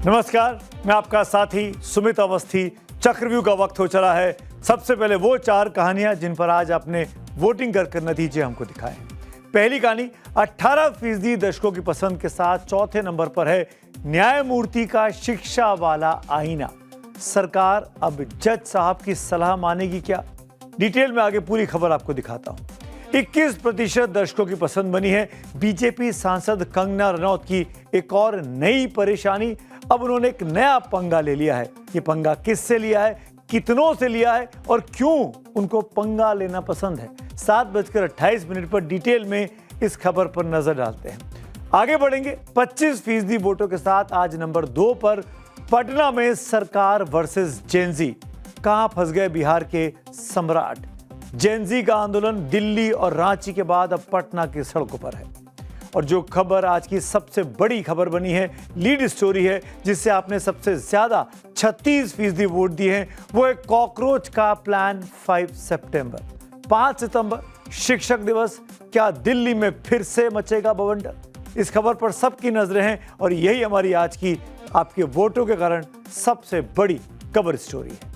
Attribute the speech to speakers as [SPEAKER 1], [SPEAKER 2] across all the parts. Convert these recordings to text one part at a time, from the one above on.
[SPEAKER 1] नमस्कार, मैं आपका साथी सुमित अवस्थी। चक्रव्यूह का वक्त हो चला है। सबसे पहले वो 4 कहानियां जिन पर आज आपने वोटिंग कर नतीजे हमको दिखाए। पहली कहानी 18% दर्शकों की पसंद के साथ चौथे नंबर पर है न्यायमूर्ति का शिक्षा वाला आईना। सरकार अब जज साहब की सलाह मानेगी क्या? डिटेल में आगे पूरी खबर आपको दिखाता हूं। 21% दर्शकों की पसंद बनी है बीजेपी सांसद कंगना रनौत की एक और नई परेशानी। अब उन्होंने एक नया पंगा ले लिया है। ये पंगा किससे लिया है, कितनों से लिया है और क्यों उनको पंगा लेना पसंद है? 7:28 पर डिटेल में इस खबर पर नजर डालते हैं। आगे बढ़ेंगे। 25% वोटों के साथ आज नंबर 2 पर पटना में सरकार वर्सेस जेनजी। कहां फंस गए बिहार के सम्राट? जेनजी का आंदोलन दिल्ली और रांची के बाद अब पटना की सड़कों पर है। और जो खबर आज की सबसे बड़ी खबर बनी है, लीड स्टोरी है, जिससे आपने सबसे ज्यादा 36% वोट दिए हैं, वो है कॉकरोच का प्लान। 5 सितंबर शिक्षक दिवस। क्या दिल्ली में फिर से मचेगा बवंडर? इस खबर पर सबकी नजरें हैं और यही हमारी आज की आपके वोटों के कारण सबसे बड़ी कवर स्टोरी है।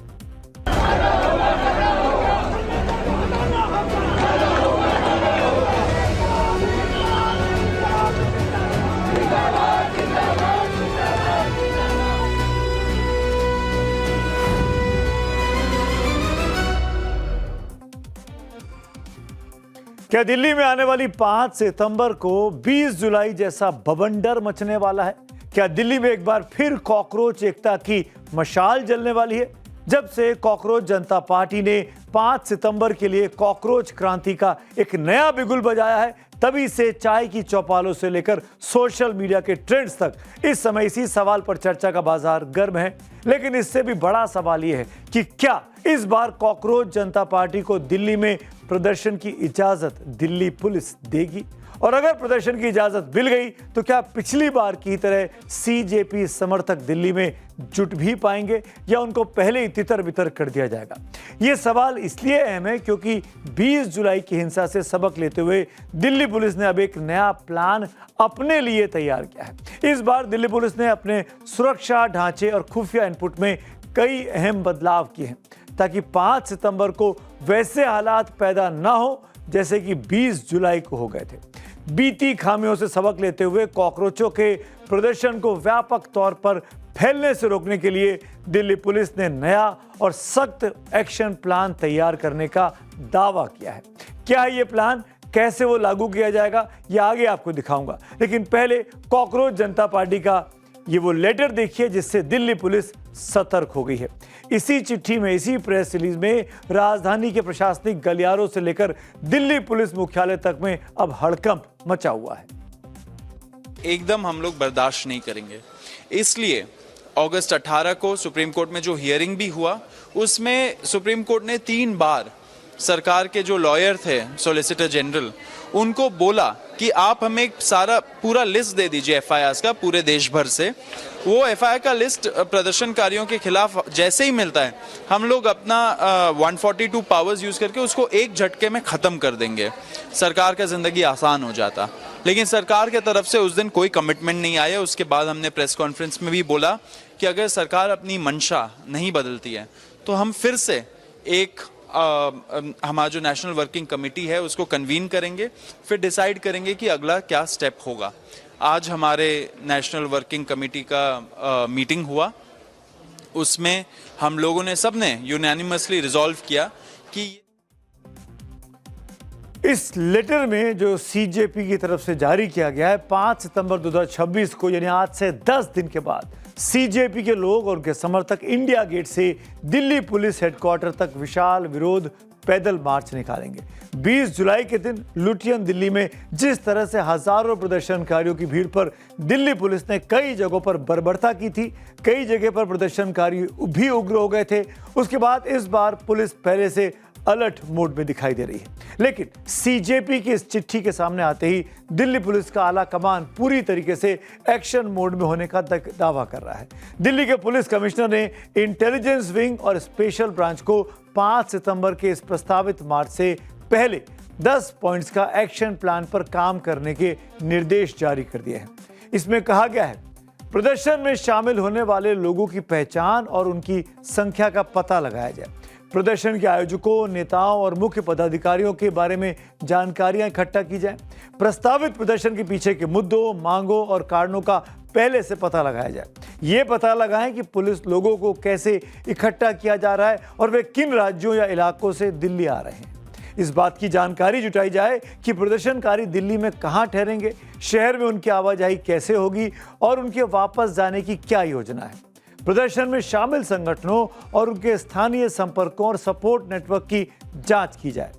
[SPEAKER 1] क्या दिल्ली में आने वाली 5 सितंबर को 20 जुलाई जैसा बवंडर मचने वाला है? क्या दिल्ली में एक बार फिर कॉकरोच एकता की मशाल जलने वाली है? जब से कॉकरोच जनता पार्टी ने 5 सितंबर के लिए कॉकरोच क्रांति का एक नया बिगुल बजाया है, तभी से चाय की चौपालों से लेकर सोशल मीडिया के ट्रेंड्स तक इस समय इसी सवाल पर चर्चा का बाजार गर्म है। लेकिन इससे भी बड़ा सवाल यह है कि क्या इस बार कॉकरोच जनता पार्टी को दिल्ली में प्रदर्शन की इजाजत दिल्ली पुलिस देगी? और अगर प्रदर्शन की इजाजत मिल गई तो क्या पिछली बार की तरह सीजेपी समर्थक दिल्ली में जुट भी पाएंगे या उनको पहले ही तितर बितर कर दिया जाएगा? यह सवाल इसलिए अहम है क्योंकि 20 जुलाई की हिंसा से सबक लेते हुए दिल्ली पुलिस ने अब एक नया प्लान अपने लिए तैयार किया है। इस बार दिल्ली पुलिस ने अपने सुरक्षा ढांचे और खुफिया इनपुट में कई अहम बदलाव किए हैं ताकि 5 सितंबर को वैसे हालात पैदा ना हो जैसे कि 20 जुलाई को हो गए थे। बीती खामियों से सबक लेते हुए कॉकरोचों के प्रदर्शन को व्यापक तौर पर फैलने से रोकने के लिए दिल्ली पुलिस ने नया और सख्त एक्शन प्लान तैयार करने का दावा किया है। क्या है ये प्लान, कैसे वो लागू किया जाएगा, ये आगे आपको दिखाऊंगा। लेकिन पहले कॉकरोच जनता पार्टी का ये वो लेटर देखिए जिससे दिल्ली पुलिस सतर्क हो गई है। इसी चिट्ठी में, इसी प्रेस रिलीज में राजधानी के प्रशासनिक गलियारों से लेकर दिल्ली पुलिस मुख्यालय तक में अब हड़कंप मचा हुआ है।
[SPEAKER 2] एकदम हम लोग बर्दाश्त नहीं करेंगे। इसलिए अगस्त 18 को सुप्रीम कोर्ट में जो हियरिंग भी हुआ, उसमें सुप्रीम कोर्ट ने 3 बार सरकार के जो लॉयर थे, सॉलिसिटर जनरल, उनको बोला कि आप हमें एक सारा पूरा लिस्ट दे दीजिए एफआईआर का पूरे देश भर से। वो एफआईआर का लिस्ट प्रदर्शनकारियों के खिलाफ जैसे ही मिलता है, हम लोग अपना 142 पावर्स यूज करके उसको एक झटके में खत्म कर देंगे। सरकार का जिंदगी आसान हो जाता। लेकिन सरकार के तरफ से उस दिन कोई कमिटमेंट नहीं आया। उसके बाद हमने प्रेस कॉन्फ्रेंस में भी बोला कि अगर सरकार अपनी मंशा नहीं बदलती है तो हम फिर से एक हमारा जो नेशनल वर्किंग कमेटी है उसको कन्वीन करेंगे, फिर डिसाइड करेंगे कि अगला क्या स्टेप होगा। आज हमारे नेशनल वर्किंग कमेटी का मीटिंग हुआ। उसमें हम लोगों ने सबने यूनानिमसली रिजॉल्व किया कि
[SPEAKER 1] इस लेटर में जो सीजेपी की तरफ से जारी किया गया है, 5 सितंबर 2026 को यानी आज से 10 दिन के बाद सीजेपी के लोग और उनके समर्थक इंडिया गेट से दिल्ली पुलिस हेडक्वार्टर तक विशाल विरोध पैदल मार्च निकालेंगे। 20 जुलाई के दिन लुटियन दिल्ली में जिस तरह से हजारों प्रदर्शनकारियों की भीड़ पर दिल्ली पुलिस ने कई जगहों पर बर्बरता की थी, कई जगह पर प्रदर्शनकारी भी उग्र हो गए थे। उसके बाद इस बार पुलिस पहले से अलर्ट मोड में दिखाई दे रही है। लेकिन सीजेपी की इस चिट्ठी के सामने आते ही दिल्ली पुलिस का आला कमान पूरी तरीके से एक्शन मोड में होने का दावा कर रहा है। दिल्ली के पुलिस कमिश्नर ने इंटेलिजेंस विंग और स्पेशल ब्रांच को 5 सितंबर के इस प्रस्तावित मार्च से पहले 10 पॉइंट्स का एक्शन प्लान पर काम करने के निर्देश जारी कर दिए हैं। इसमें कहा गया है प्रदर्शन में शामिल होने वाले लोगों की पहचान और उनकी संख्या का पता लगाया जाए। प्रदर्शन के आयोजकों, नेताओं और मुख्य पदाधिकारियों के बारे में जानकारियां इकट्ठा की जाए। प्रस्तावित प्रदर्शन के पीछे के मुद्दों, मांगों और कारणों का पहले से पता लगाया जाए। ये पता लगाएं कि पुलिस लोगों को कैसे इकट्ठा किया जा रहा है और वे किन राज्यों या इलाकों से दिल्ली आ रहे हैं। इस बात की जानकारी जुटाई जाए कि प्रदर्शनकारी दिल्ली में कहां ठहरेंगे, शहर में उनकी आवाजाही कैसे होगी और उनके वापस जाने की क्या योजना है। प्रदर्शन में शामिल संगठनों और उनके स्थानीय संपर्कों और सपोर्ट नेटवर्क की जांच की जाए।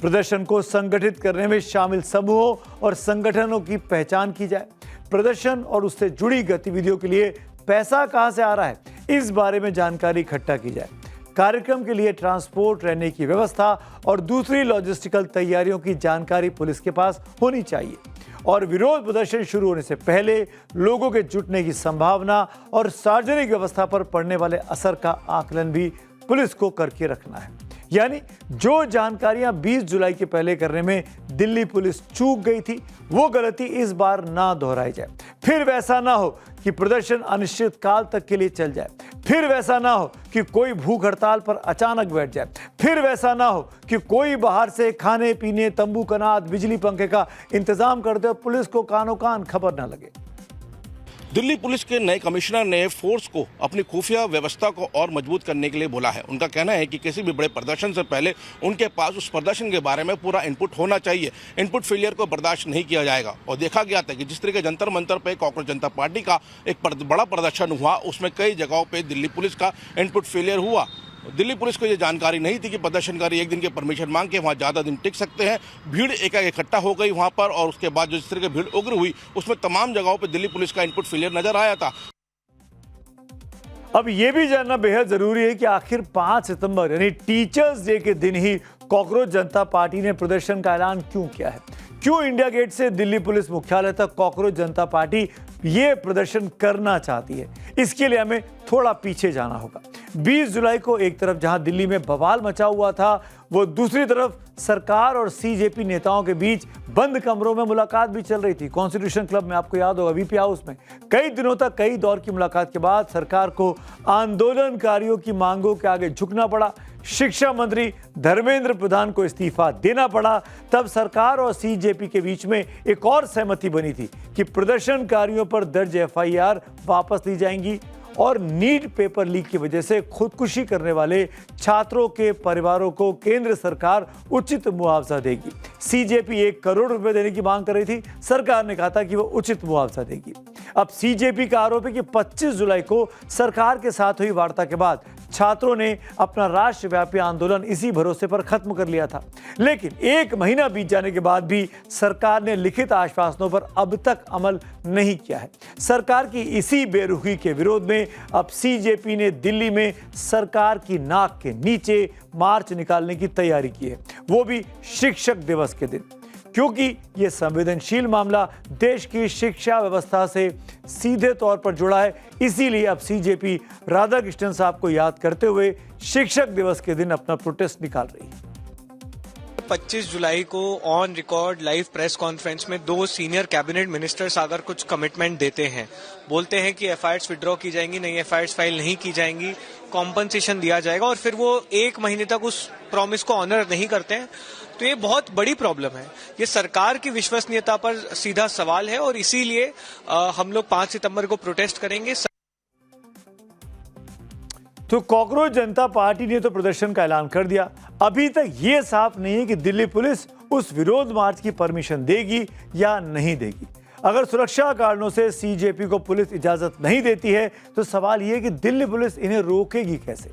[SPEAKER 1] प्रदर्शन को संगठित करने में शामिल समूहों और संगठनों की पहचान की जाए। प्रदर्शन और उससे जुड़ी गतिविधियों के लिए पैसा कहां से आ रहा है, इस बारे में जानकारी इकट्ठा की जाए। कार्यक्रम के लिए ट्रांसपोर्ट, रहने की व्यवस्था और दूसरी लॉजिस्टिकल तैयारियों की जानकारी पुलिस के पास होनी चाहिए और विरोध प्रदर्शन शुरू होने से पहले लोगों के जुटने की संभावना और सार्वजनिक व्यवस्था पर पड़ने वाले असर का आकलन भी पुलिस को करके रखना है। यानी जो जानकारियां 20 जुलाई के पहले करने में दिल्ली पुलिस चूक गई थी, वो गलती इस बार ना दोहराई जाए। फिर वैसा ना हो कि प्रदर्शन अनिश्चित काल तक के लिए चल जाए। फिर वैसा ना हो कि कोई भूख हड़ताल पर अचानक बैठ जाए। फिर वैसा ना हो कि कोई बाहर से खाने पीने, तंबू कनात, बिजली पंखे का इंतजाम कर दे और पुलिस को कानो कान खबर ना लगे।
[SPEAKER 3] दिल्ली पुलिस के नए कमिश्नर ने फोर्स को अपनी खुफिया व्यवस्था को और मजबूत करने के लिए बोला है। उनका कहना है कि किसी भी बड़े प्रदर्शन से पहले उनके पास उस प्रदर्शन के बारे में पूरा इनपुट होना चाहिए। इनपुट फेलियर को बर्दाश्त नहीं किया जाएगा। और देखा गया था कि जिस तरह के जंतर मंतर पे कांग्रेस जनता पार्टी का एक बड़ा प्रदर्शन हुआ, उसमें कई जगहों पर दिल्ली पुलिस का इनपुट फेलियर हुआ। दिल्ली पुलिस को ये जानकारी नहीं थी कि प्रदर्शनकारी एक दिन के परमिशन मांग के वहाँ ज़्यादा दिन टिक सकते हैं। भीड़ एकाएक इकट्ठा हो गई वहाँ पर और उसके बाद जिस तरह की भीड़ उग्र हुई, उसमें तमाम जगहों पर दिल्ली पुलिस का इनपुट फेलियर नजर आया था।
[SPEAKER 1] अब ये भी जानना बेहद जरूरी है कि आखिर 5 सितंबर यानी टीचर्स डे के दिन ही कांग्रेस जनता पार्टी ने प्रदर्शन का ऐलान क्यों किया है। क्यों इंडिया गेट से दिल्ली पुलिस मुख्यालय तक कांग्रेस जनता पार्टी ये प्रदर्शन करना चाहती है, इसके लिए हमें थोड़ा पीछे जाना होगा। 20 जुलाई को एक तरफ जहां दिल्ली में बवाल मचा हुआ था, वो दूसरी तरफ सरकार और सीजेपी नेताओं के बीच बंद कमरों में मुलाकात भी चल रही थी। कॉन्स्टिट्यूशन क्लब में, आपको याद होगा, वीपी हाउस में कई दिनों तक कई दौर की मुलाकात के बाद सरकार को आंदोलनकारियों की मांगों के आगे झुकना पड़ा। शिक्षा मंत्री धर्मेंद्र प्रधान को इस्तीफा देना पड़ा। तब सरकार और सीजेपी के बीच में एक और सहमति बनी थी कि प्रदर्शनकारियों पर दर्ज एफआईआर वापस ली जाएंगी और नीट पेपर लीक की वजह से खुदकुशी करने वाले छात्रों के परिवारों को केंद्र सरकार उचित मुआवजा देगी। सीजेपी 1 करोड़ रुपए देने की मांग कर रही थी, सरकार ने कहा था कि वो उचित मुआवजा देगी। अब सीजेपी का आरोप है कि 25 जुलाई को सरकार के साथ हुई वार्ता के बाद छात्रों ने अपना राष्ट्रव्यापी आंदोलन इसी भरोसे पर खत्म कर लिया था। लेकिन 1 महीना बीत जाने के बाद भी सरकार ने लिखित आश्वासनों पर अब तक अमल नहीं किया है। सरकार की इसी बेरुखी के विरोध में अब सीजेपी ने दिल्ली में सरकार की नाक के नीचे मार्च निकालने की तैयारी की है, वो भी शिक्षक दिवस के दिन, क्योंकि ये संवेदनशील मामला देश की शिक्षा व्यवस्था से सीधे तौर पर जुड़ा है। इसीलिए अब सीजेपी राधाकृष्णन साहब को याद करते हुए शिक्षक दिवस के दिन अपना प्रोटेस्ट निकाल रही है।
[SPEAKER 4] 25 जुलाई को on record live press conference में 2 सीनियर कैबिनेट मिनिस्टर्स अगर कुछ कमिटमेंट देते हैं, बोलते हैं कि एफआईआर्स विड्रॉ की जाएंगी, नहीं एफआईआर्स फाइल नहीं की जाएंगी, कॉम्पनसेशन दिया जाएगा, और फिर वो 1 महीने तक उस प्रॉमिस को ऑनर नहीं करते हैं, तो ये बहुत बड़ी प्रॉब्लम है। ये सरकार की विश्वसनीयता पर सीधा सवाल है और इसीलिए हम लोग 5 सितंबर को प्रोटेस्ट करेंगे।
[SPEAKER 1] तो कांग्रेस जनता पार्टी ने तो प्रदर्शन का ऐलान कर दिया। अभी तक ये साफ नहीं है कि दिल्ली पुलिस उस विरोध मार्च की परमिशन देगी या नहीं देगी। अगर सुरक्षा कारणों से सीजेपी को पुलिस इजाजत नहीं देती है तो सवाल यह है कि दिल्ली पुलिस इन्हें रोकेगी कैसे।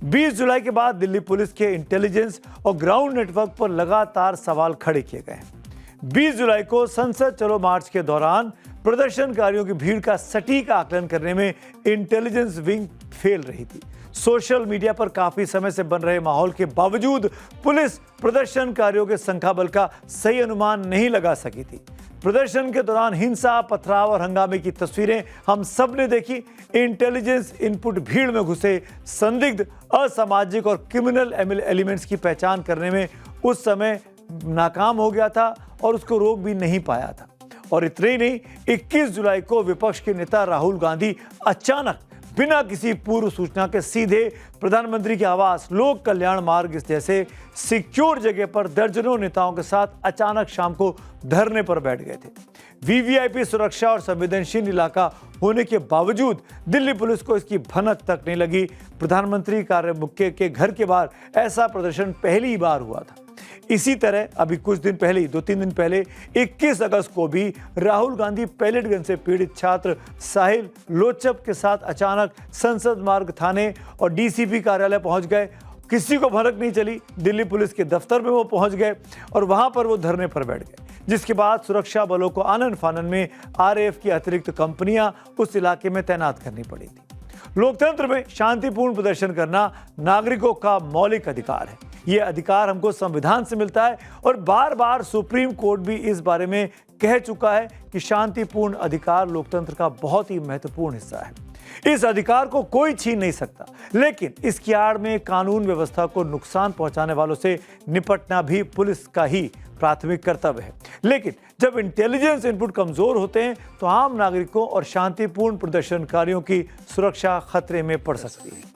[SPEAKER 1] 20 जुलाई के बाद दिल्ली पुलिस के इंटेलिजेंस और ग्राउंड नेटवर्क पर लगातार सवाल खड़े किए गए हैं। 20 जुलाई को संसद चलो मार्च के दौरान प्रदर्शनकारियों की भीड़ का सटीक आकलन करने में इंटेलिजेंस विंग फेल रही थी। सोशल मीडिया पर काफी समय से बन रहे माहौल के बावजूद पुलिस प्रदर्शनकारियों के संख्या बल का सही अनुमान नहीं लगा सकी थी। प्रदर्शन के दौरान हिंसा, पथराव और हंगामे की तस्वीरें हम सब ने देखी। इंटेलिजेंस इनपुट भीड़ में घुसे संदिग्ध, असामाजिक और क्रिमिनल एलिमेंट्स की पहचान करने में उस समय नाकाम हो गया था और उसको रोक भी नहीं पाया था। और इतने ही नहीं, 21 जुलाई को विपक्ष के नेता राहुल गांधी अचानक बिना किसी पूर्व सूचना के सीधे प्रधानमंत्री के आवास लोक कल्याण मार्ग जैसे सिक्योर जगह पर दर्जनों नेताओं के साथ अचानक शाम को धरने पर बैठ गए थे। वीवीआईपी सुरक्षा और संवेदनशील इलाका होने के बावजूद दिल्ली पुलिस को इसकी भनक तक नहीं लगी। प्रधानमंत्री कार्यालय के घर के बाहर ऐसा प्रदर्शन पहली बार हुआ था। इसी तरह अभी कुछ दिन पहले ही 2-3 दिन पहले 21 अगस्त को भी राहुल गांधी पैलेट गन से पीड़ित छात्र साहिल लोचप के साथ अचानक संसद मार्ग थाने और डीसीपी कार्यालय पहुंच गए। किसी को भनक नहीं चली, दिल्ली पुलिस के दफ्तर में वो पहुंच गए और वहां पर वो धरने पर बैठ गए, जिसके बाद सुरक्षा बलों को आनन फानन में आरएएफ की अतिरिक्त कंपनियां उस इलाके में तैनात करनी पड़ी थी। लोकतंत्र में शांतिपूर्ण प्रदर्शन करना नागरिकों का मौलिक अधिकार है। ये अधिकार हमको संविधान से मिलता है और बार बार सुप्रीम कोर्ट भी इस बारे में कह चुका है कि शांतिपूर्ण अधिकार लोकतंत्र का बहुत ही महत्वपूर्ण हिस्सा है। इस अधिकार को कोई छीन नहीं सकता, लेकिन इसकी आड़ में कानून व्यवस्था को नुकसान पहुंचाने वालों से निपटना भी पुलिस का ही प्राथमिक कर्तव्य है। लेकिन जब इंटेलिजेंस इनपुट कमजोर होते हैं तो आम नागरिकों और शांतिपूर्ण प्रदर्शनकारियों की सुरक्षा खतरे में पड़ सकती है।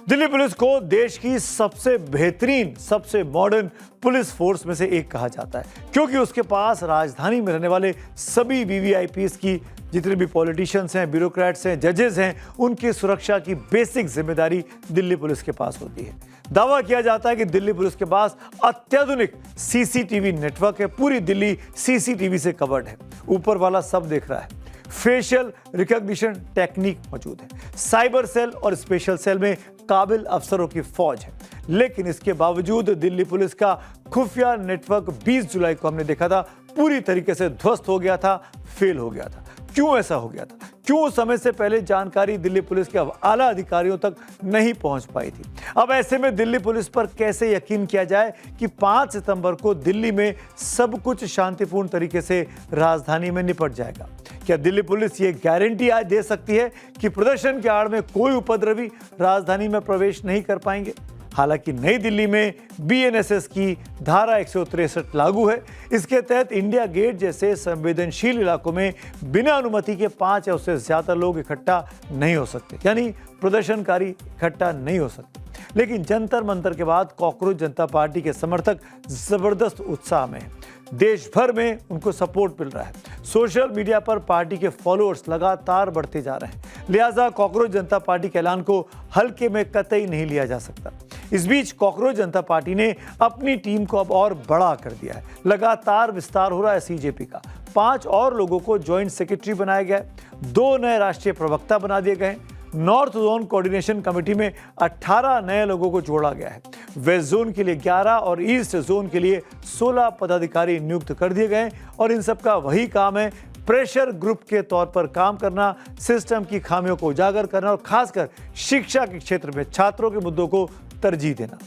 [SPEAKER 1] दिल्ली पुलिस को देश की सबसे बेहतरीन, सबसे मॉडर्न पुलिस फोर्स में से एक कहा जाता है, क्योंकि उसके पास राजधानी में रहने वाले सभी वीवीआईपीज की, जितने भी पॉलिटिशियंस हैं, ब्यूरोक्रेट्स हैं, जजेस हैं, उनकी सुरक्षा की बेसिक जिम्मेदारी दिल्ली पुलिस के पास होती है। दावा किया जाता है कि दिल्ली पुलिस के पास अत्याधुनिक सीसीटीवी नेटवर्क है। पूरी दिल्ली सीसीटीवी से कवर्ड है। ऊपर वाला सब देख रहा है। फेशियल रिकॉग्निशन टेक्निक मौजूद है। साइबर सेल और स्पेशल सेल में काबिल अफसरों की फौज है। लेकिन इसके बावजूद दिल्ली पुलिस का खुफिया नेटवर्क 20 जुलाई को हमने देखा था पूरी तरीके से ध्वस्त हो गया था, फेल हो गया था। क्यों ऐसा हो गया था? क्यों समय से पहले जानकारी दिल्ली पुलिस के आला अधिकारियों तक नहीं पहुंच पाई थी? अब ऐसे में दिल्ली पुलिस पर कैसे यकीन किया जाए कि 5 सितंबर को दिल्ली में सब कुछ शांतिपूर्ण तरीके से राजधानी में निपट जाएगा? क्या दिल्ली पुलिस ये गारंटी आज दे सकती है कि प्रदर्शन के आड़ में कोई उपद्रवी राजधानी में प्रवेश नहीं कर पाएंगे? हालांकि नई दिल्ली में बीएनएसएस की धारा 163 लागू है। इसके तहत इंडिया गेट जैसे संवेदनशील इलाकों में बिना अनुमति के 5 या उससे ज्यादा लोग इकट्ठा नहीं हो सकते, यानी प्रदर्शनकारी इकट्ठा नहीं हो सकते। लेकिन जंतर मंतर के बाद कॉकरोच जनता पार्टी के समर्थक जबरदस्त उत्साह में हैं। देश भर में उनको सपोर्ट मिल रहा है। सोशल मीडिया पर पार्टी के फॉलोअर्स लगातार बढ़ते जा रहे हैं। लिहाजा कॉकरोच जनता पार्टी के ऐलान को हल्के में कतई नहीं लिया जा सकता। इस बीच कॉकरोच जनता पार्टी ने अपनी टीम को अब और बड़ा कर दिया है। लगातार विस्तार हो रहा है सीजेपी का। 5 और लोगों को ज्वाइंट सेक्रेटरी बनाया गया है। 2 नए राष्ट्रीय प्रवक्ता बना दिए गए हैं। नॉर्थ जोन कोऑर्डिनेशन कमेटी में 18 नए लोगों को जोड़ा गया है। वेस्ट जोन के लिए 11 और ईस्ट जोन के लिए 16 पदाधिकारी नियुक्त कर दिए गए और इन सब का वही काम है, प्रेशर ग्रुप के तौर पर काम करना, सिस्टम की खामियों को उजागर करना और खासकर शिक्षा के क्षेत्र में छात्रों के मुद्दों को तरजीह देना।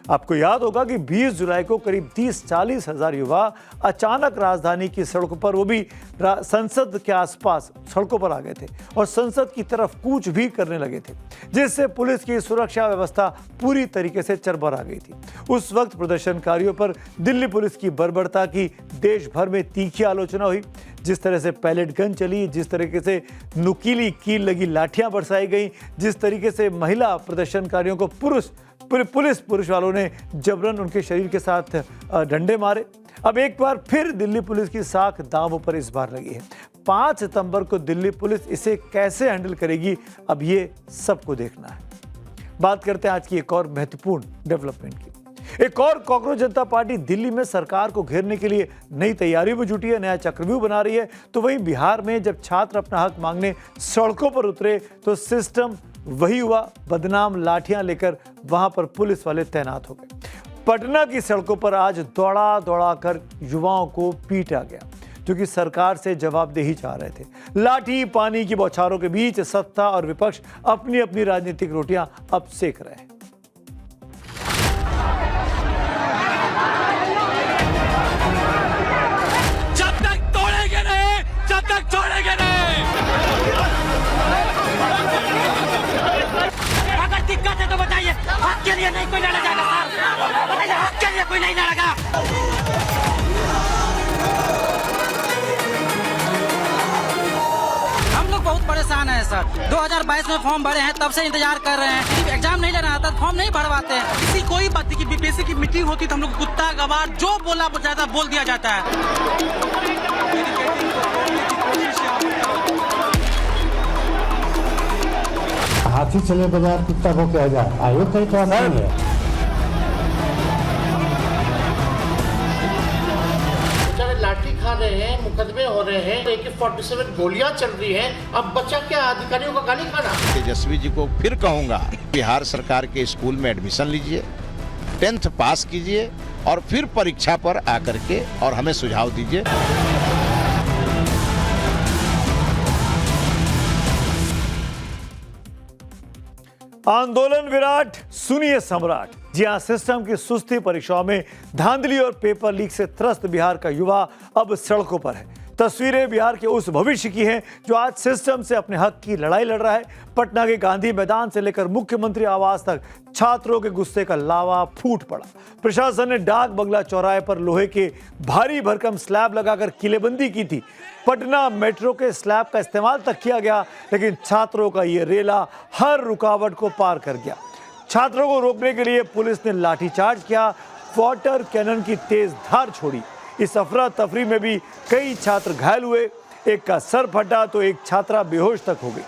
[SPEAKER 1] आपको याद होगा कि 20 जुलाई को करीब 30-40 हजार युवा अचानक राजधानी की सड़कों पर, वो भी संसद के आसपास सड़कों पर आ गए थे और संसद की तरफ कूच भी करने लगे थे, जिससे पुलिस की सुरक्षा व्यवस्था पूरी तरीके से चरमरा गई थी। उस वक्त प्रदर्शनकारियों पर दिल्ली पुलिस की बर्बरता की देश भर में तीखी आलोचना हुई। जिस तरह से पैलेट गन चली, जिस तरीके से नुकीली कील लगी लाठियां बरसाई गई, जिस तरीके से महिला प्रदर्शनकारियों को पुलिस वालों ने जबरन उनके शरीर के साथ डंडे मारे। अब एक बार फिर दिल्ली पुलिस की साख दांव पर इस बार लगी है। 5 सितंबर को दिल्ली पुलिस इसे कैसे हैंडल करेगी, अब ये सबको देखना है। बात करते हैं आज की एक और महत्वपूर्ण डेवलपमेंट की। एक और कॉकरोच जनता पार्टी दिल्ली में सरकार को घेरने के लिए नई तैयारी में जुटी है, नया चक्रव्यूह बना रही है। तो वहीं बिहार में जब छात्र अपना हक मांगने सड़कों पर उतरे तो सिस्टम वही हुआ, बदनाम लाठियां लेकर वहां पर पुलिस वाले तैनात हो गए। पटना की सड़कों पर आज दौड़ा कर युवाओं को पीटा गया, क्योंकि सरकार से जवाबदेही चाह रहे थे। लाठी पानी की बौछारों के बीच सत्ता और विपक्ष अपनी अपनी राजनीतिक रोटियां अब सेक रहे हैं।
[SPEAKER 5] जब तक तोड़ेंगे नहीं, जब तक छोड़ेंगे नहीं। अगर दिक्कत है तो बताइए, हक के लिए नहीं कोई लड़ा जाएगा सर, बताइए हक के लिए कोई नहीं लड़ेगा।
[SPEAKER 6] हैं सर। 2022 में फॉर्म भरे हैं, तब से इंतजार कर रहे हैं। एग्जाम नहीं लेना आता, फॉर्म नहीं भरवाते हैं।
[SPEAKER 7] किसी कोई बात नहीं कि बीपीएससी की मीटिंग होती तो हम लोग कुत्ता गवार जो बोला जाता बोल दिया जाता है।
[SPEAKER 8] हाथी चले बाजार कुत्ता को क्या जाए, आयोग का ही काम नहीं है।
[SPEAKER 9] लाठी खा रहे हैं, मुकदमे हो रहे हैं, AK-47 गोलियां चल रही हैं, अब बचा क्या अधिकारियों का गाली खाना।
[SPEAKER 10] तेजस्वी जी को फिर कहूंगा, बिहार सरकार के स्कूल में एडमिशन लीजिए, 10th पास कीजिए और फिर परीक्षा पर आकर के और हमें सुझाव दीजिए।
[SPEAKER 1] आंदोलन विराट, सुनिए सम्राट। जी हां, सिस्टम की सुस्ती, परीक्षाओं में धांधली और पेपर लीक से त्रस्त बिहार का युवा अब सड़कों पर है। तस्वीरें बिहार के उस भविष्य की हैं जो आज सिस्टम से अपने हक की लड़ाई लड़ रहा है। पटना के गांधी मैदान से लेकर मुख्यमंत्री आवास तक छात्रों के गुस्से का लावा फूट पड़ा। प्रशासन ने डाक बंगला चौराहे पर लोहे के भारी भरकम स्लैब लगाकर किलेबंदी की थी। पटना मेट्रो के स्लैब का इस्तेमाल तक किया गया, लेकिन छात्रों का ये रेला हर रुकावट को पार कर गया। छात्रों को रोकने के लिए पुलिस ने लाठीचार्ज किया, वाटर कैनन की तेज धार छोड़ी। इस अफरा तफरी में भी कई छात्र घायल हुए, एक का सर फटा तो एक छात्रा बेहोश तक हो गई।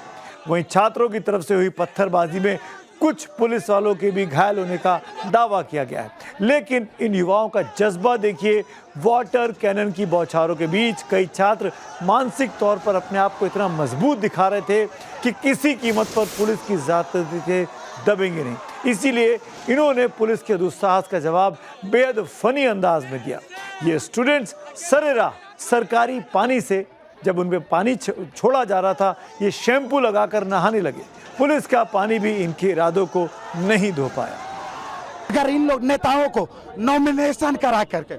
[SPEAKER 1] वहीं छात्रों की तरफ से हुई पत्थरबाजी में कुछ पुलिस वालों के भी घायल होने का दावा किया गया है। लेकिन इन युवाओं का जज्बा देखिए। वाटर कैनन की बौछारों के बीच कई छात्र मानसिक तौर पर अपने आप को इतना मजबूत दिखा रहे थे कि किसी कीमत पर पुलिस की ज़्यादती से दबेंगे नहीं। इसीलिए इन्होंने पुलिस के दुस्साहस का जवाब बेहद फनी अंदाज में दिया। ये स्टूडेंट्स सरेराह सरकारी पानी से, जब उन पे पानी छोड़ा जा रहा था, ये शैम्पू लगाकर नहाने लगे। पुलिस का पानी भी इनके इरादों को नहीं धो पाया।
[SPEAKER 8] अगर इन लोग नेताओं को नॉमिनेशन करा करके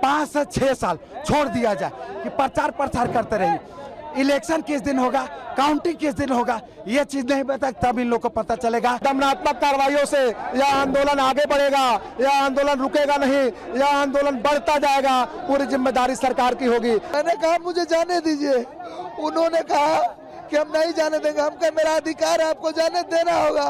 [SPEAKER 8] 5 से 6 साल छोड़ दिया जाए कि प्रचार प्रसार करते रहिए, इलेक्शन किस दिन होगा, काउंटिंग किस दिन होगा, ये चीज नहीं बता, तब इन लोग को पता चलेगा। दमनात्मक कार्रवाइयों से यह आंदोलन आगे बढ़ेगा, यह आंदोलन रुकेगा नहीं, यह आंदोलन बढ़ता जाएगा। पूरी जिम्मेदारी सरकार की होगी।
[SPEAKER 11] मैंने कहा मुझे जाने दीजिए, उन्होंने कहा कि हम नहीं जाने देंगे। हम कहे मेरा अधिकार है, आपको जाने देना होगा।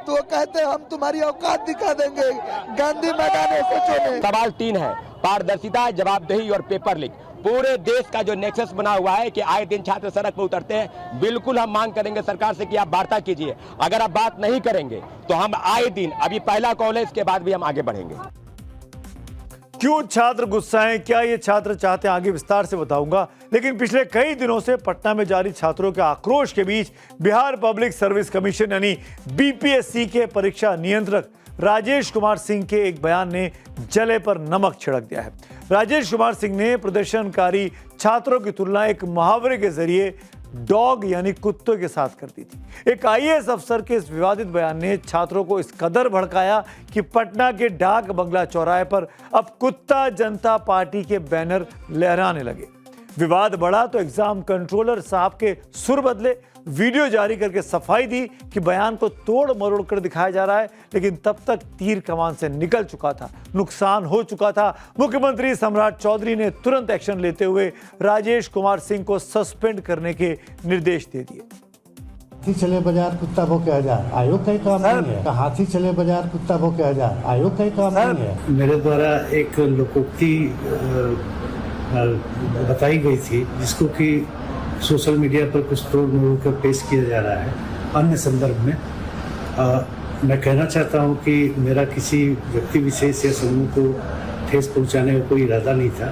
[SPEAKER 11] तो वो कहते हम तुम्हारी औकात दिखा देंगे गांधी मैदान में।
[SPEAKER 12] सवाल 3 है, पारदर्शिता, जवाबदेही और पेपर लीक। पूरे देश का जो नेक्सस बना हुआ है कि आए दिन छात्र सड़क पर उतरते हैं, बिल्कुल हम मांग करेंगे सरकार से कि आप वार्ता कीजिए। अगर आप बात नहीं करेंगे तो हम आए दिन, अभी पहला कॉल है, इसके बाद भी हम आगे बढ़ेंगे।
[SPEAKER 1] क्यों छात्र गुस्साएं, क्या ये छात्र चाहते हैं, आगे विस्तार से बताऊंगा। लेकिन पिछले कई दिनों से पटना में जारी छात्रों के आक्रोश के बीच बिहार पब्लिक सर्विस कमीशन यानी बीपीएससी के परीक्षा नियंत्रक राजेश कुमार सिंह के एक बयान ने जले पर नमक छिड़क दिया है। राजेश कुमार सिंह ने प्रदर्शनकारी छात्रों की तुलना एक मुहावरे के जरिए डॉग यानी कुत्तों के साथ कर दी थी। एक आईएएस अफसर के इस विवादित बयान ने छात्रों को इस कदर भड़काया कि पटना के डाक बंगला चौराहे पर अब कुत्ता जनता पार्टी के बैनर लहराने लगे। विवाद बढ़ा तो एग्जाम कंट्रोलर साहब के सुर बदले, वीडियो जारी करके सफाई दी कि बयान को तोड़ मरोड़ कर दिखाया जा रहा है, लेकिन तब तक तीर कमान से निकल चुका था, नुकसान हो चुका था। मुख्यमंत्री सम्राट चौधरी ने तुरंत एक्शन लेते हुए राजेश कुमार सिंह को सस्पेंड करने के निर्देश दे दिए।
[SPEAKER 8] हाथी चले बाजार कुत्ता को क्या जाए, आयोग का ही काम नहीं है। हाथी चले बाजार कुत्ता को क्या जाए, आयोग का ही काम नहीं है।
[SPEAKER 13] मेरे द्वारा एक लोकोक्ति बताई गई थी, जिसको कि सोशल मीडिया पर कुछ तोड़ मरोड़ कर पेश किया जा रहा है अन्य संदर्भ में। मैं कहना चाहता हूं कि मेरा किसी व्यक्ति विशेष या समूह को ठेस पहुंचाने का कोई इरादा नहीं था।